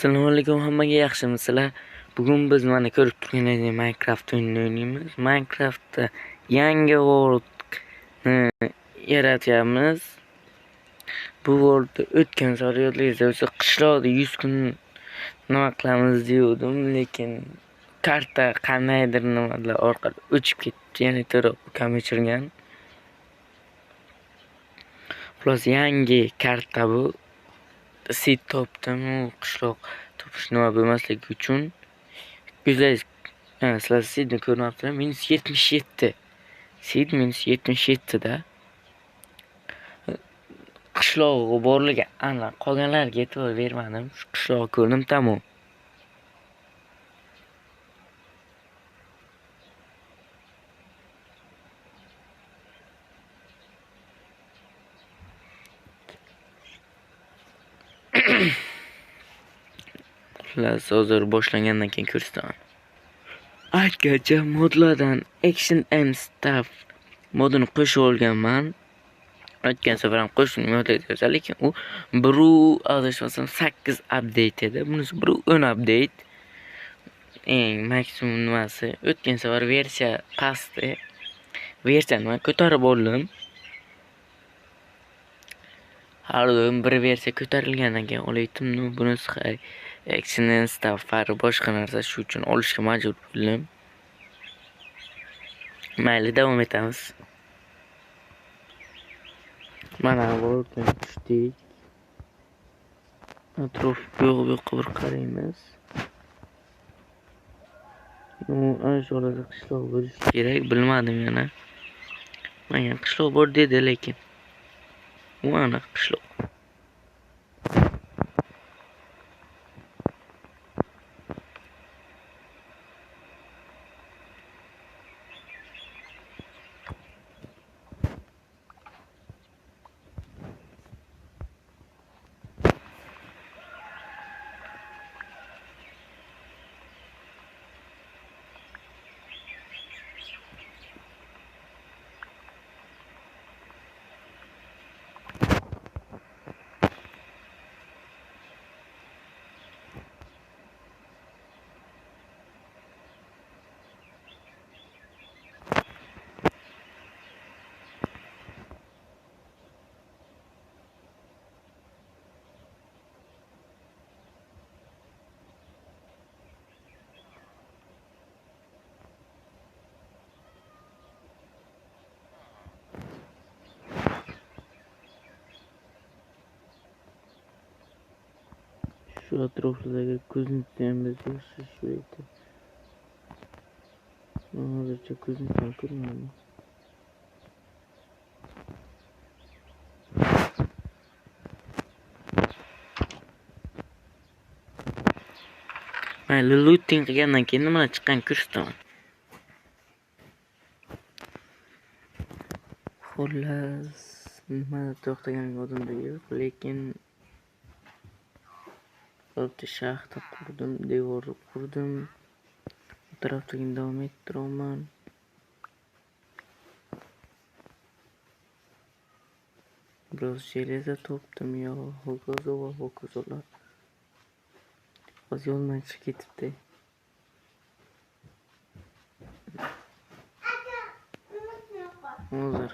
Assalomu alaykum hammaga, yaxshimisizlar? Bugun biz mana ko'rib turganingizdek Minecraft o'yinini o'ynaymiz. Minecraftda yangi worldni yaratyapmiz. Bu worldda o'tgan safar yodlaringizda bo'lsa qishloqda 100 kun nima qilamiz degandim, lekin karta qandaydir nimalar orqali o'chib ketdi. Ya'ni to'g'ri ukam o'chirgan. Plus yangi karta bu. Seed topdim, qishloq topish nima bo'lmasligi uchun. Güzel. Sizlar seedni ko'ryapsizlar, -77. Seed -77 da. Qishlog'i borligi aniq, qolganlarga e'tibor bermadim. Shu qishlog'i ko'rdim, tamom. Xullas, hozir boshlangandan keyin ko'rsataman. Aytgancha modlardan Action and Stuff modini qo'shib olganman. O'tgan safar ham qo'shdim modlar, lekin u 8 update edi. Bunisi 10 update. Eng maksimum nimasi. O'tgan safar versiya pastdi. Versiyani ko'tarib oldim. Har doim bir versiya ko'tarilgandan keyin olaydim. Bunisi Action and Stuff boshqa narsa, shu uchun olishga majbur bo'ldim. Mayli, davom etamiz. Mana bo'lgan tushdik. Atrof yo'q-yo'qqa bir qaraymiz. Ana shu orada qishloq bo'lishi kerak, bilmadim yana. Mana qishloq bor dedi, lekin u aniq qishloq. Şu atroflardagi ko'zni tutamiz, yaxshi shu yerda. Hozircha ko'zni ham ko'rmadim. Mayli, looting qilgandan keyin nimalar chiqqanini ko'rsataman. Xullas, nima to'xtagan o'zimda yo'q, lekin bitta shaxta qurdim, devor qurdim. Atrofdagi davom ettiraman. Biroz железо topdim, yo, ho'kizolar. Hozir yo'ldan chiqib ketibdi. Hozir